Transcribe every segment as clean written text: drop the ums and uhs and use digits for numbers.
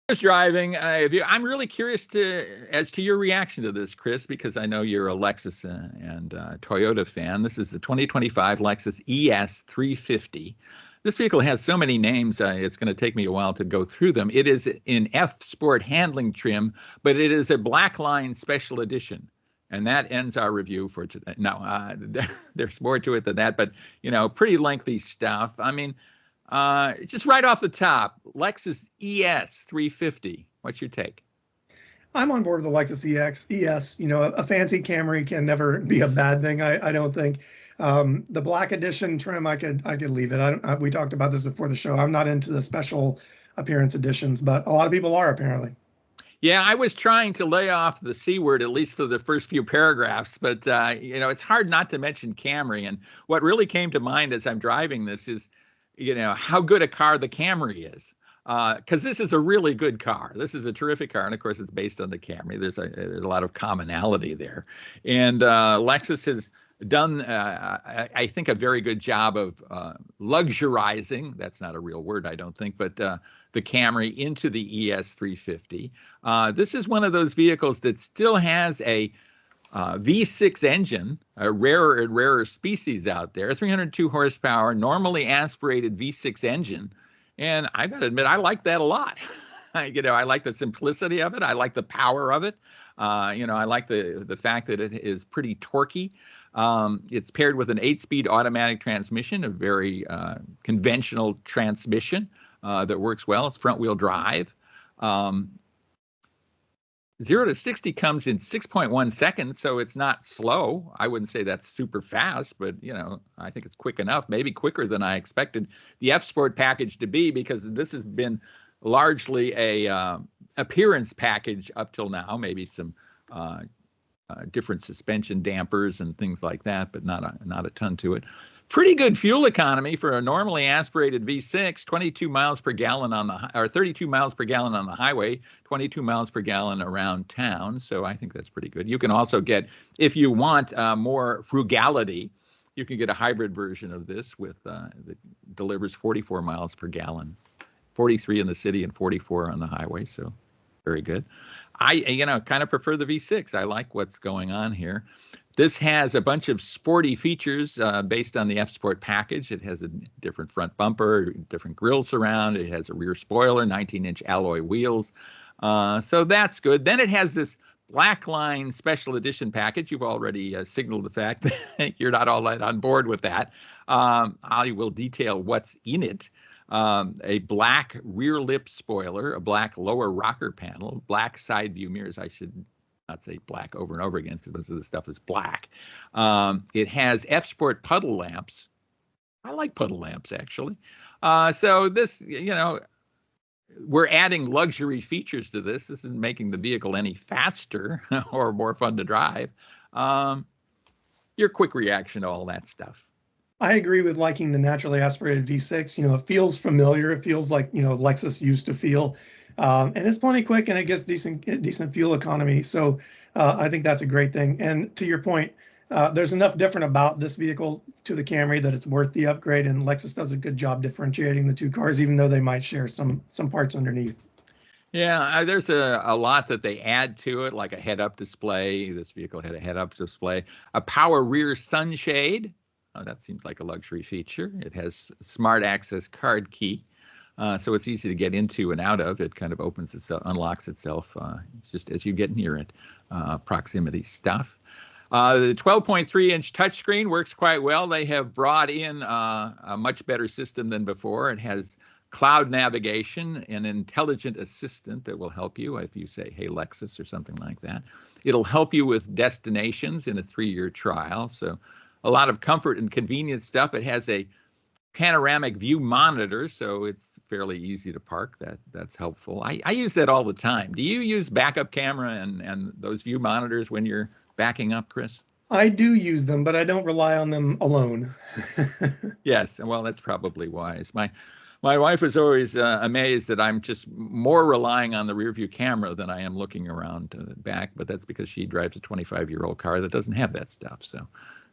was driving. I'm really curious as to your reaction to this, Chris, because I know you're a Lexus and Toyota fan. This is the 2025 Lexus ES 350. This vehicle has so many names, it's going to take me a while to go through them. It is in F Sport handling trim, but it is a black line special edition. And that ends our review for today. No, there's more to it than that, but, pretty lengthy stuff. I mean, just right off the top, Lexus ES 350. What's your take? I'm on board with the Lexus ES. A fancy Camry can never be a bad thing, I don't think. The black edition trim, I could leave it. We talked about this before the show. I'm not into the special appearance editions, but a lot of people are apparently. Yeah, I was trying to lay off the C word, at least for the first few paragraphs, but it's hard not to mention Camry. And what really came to mind as I'm driving this is, how good a car the Camry is. Because this is a really good car. This is a terrific car, and of course, it's based on the Camry. There's a lot of commonality there, and Lexus has done, I think, a very good job of luxurizing. That's not a real word, I don't think, but the Camry into the ES 350. This is one of those vehicles that still has a V6 engine, a rarer and rarer species out there, 302 horsepower, normally aspirated V6 engine. And I got to admit, I like that a lot. I like the simplicity of it. I like the power of it. I like the fact that it is pretty torquey. It's paired with an 8-speed automatic transmission, a very conventional transmission that works well. It's front-wheel drive. 0 to 60 comes in 6.1 seconds, so it's not slow. I wouldn't say that's super fast, but I think it's quick enough, maybe quicker than I expected the F Sport package to be, because this has been largely a appearance package up till now, maybe some different suspension dampers and things like that, but not a ton to it. Pretty good fuel economy for a normally aspirated V6, 22 miles per gallon or 32 miles per gallon on the highway, 22 miles per gallon around town. So I think that's pretty good. You can also get, if you want more frugality, you can get a hybrid version of this that delivers 44 miles per gallon, 43 in the city and 44 on the highway. So very good. I kind of prefer the V6. I like what's going on here. This has a bunch of sporty features based on the F Sport package. It has a different front bumper, different grille surround. It has a rear spoiler, 19-inch alloy wheels. So that's good. Then it has this black line special edition package. You've already signaled the fact that you're not all that on board with that. I will detail what's in it. A black rear lip spoiler, a black lower rocker panel, black side view mirrors. I should not say black over and over again because most of the stuff is black. It has F Sport puddle lamps. I like puddle lamps, actually. So this, we're adding luxury features to this. This isn't making the vehicle any faster or more fun to drive. Your quick reaction to all that stuff. I agree with liking the naturally aspirated V6. It feels familiar. It feels like, Lexus used to feel. And it's plenty quick, and it gets decent fuel economy. So I think that's a great thing. And to your point, there's enough different about this vehicle to the Camry that it's worth the upgrade. And Lexus does a good job differentiating the two cars, even though they might share some parts underneath. Yeah, there's a lot that they add to it, like a head-up display. This vehicle had a head-up display, a power rear sunshade. Oh, that seems like a luxury feature. It has smart access card key. So it's easy to get into and out of. It kind of opens itself, unlocks itself just as you get near it. Proximity stuff. The 12.3-inch touchscreen works quite well. They have brought in a much better system than before. It has cloud navigation, an intelligent assistant that will help you if you say, hey, Lexus, or something like that. It'll help you with destinations in a 3-year trial. So a lot of comfort and convenience stuff. It has a panoramic view monitor, so it's fairly easy to park. That's helpful. I use that all the time. Do you use backup camera and those view monitors when you're backing up, Chris? I do use them, but I don't rely on them alone. Yes, well, that's probably wise. My wife is always amazed that I'm just more relying on the rear view camera than I am looking around back, but that's because she drives a 25-year-old car that doesn't have that stuff. So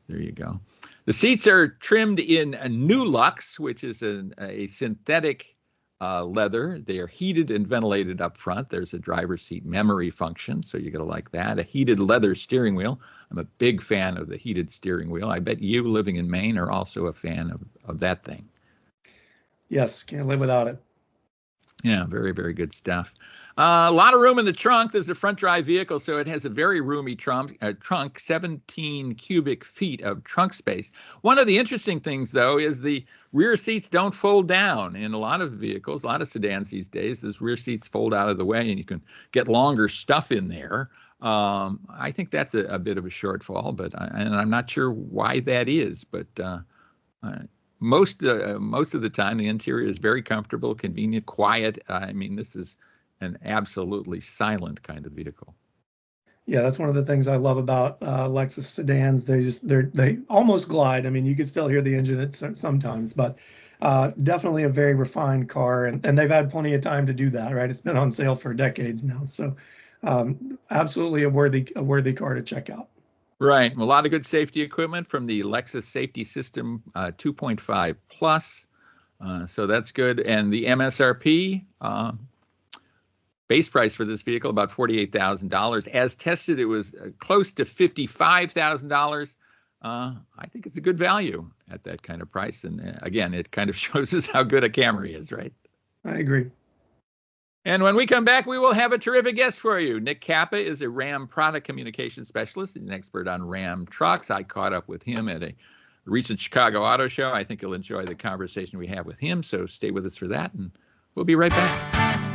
there you go. The seats are trimmed in a New Lux, which is a synthetic leather. They are heated and ventilated up front. There's a driver's seat memory function, so you're going to like that. A heated leather steering wheel. I'm a big fan of the heated steering wheel. I bet you, living in Maine, are also a fan of that thing. Yes, can't live without it. Yeah, very, very good stuff. A lot of room in the trunk. There's a front drive vehicle, so it has a very roomy trunk, 17 cubic feet of trunk space. One of the interesting things, though, is the rear seats don't fold down. In a lot of vehicles, a lot of sedans these days, those rear seats fold out of the way and you can get longer stuff in there. I think that's a bit of a shortfall, and I'm not sure why that is, but most of the time, the interior is very comfortable, convenient, quiet. I mean, this is an absolutely silent kind of vehicle. Yeah, that's one of the things I love about Lexus sedans. They almost glide. I mean, you can still hear the engine sometimes, but definitely a very refined car, and they've had plenty of time to do that, right? It's been on sale for decades now, so absolutely a worthy car to check out. Right, a lot of good safety equipment from the Lexus Safety System 2.5 Plus, so that's good. And the MSRP base price for this vehicle about $48,000. As tested, it was close to $55,000. I think it's a good value at that kind of price. And again, it kind of shows us how good a Camry is, right? I agree. And when we come back, we will have a terrific guest for you. Nick Kappa is a Ram product communication specialist and an expert on Ram trucks. I caught up with him at a recent Chicago Auto Show. I think you'll enjoy the conversation we have with him. So stay with us for that, and we'll be right back.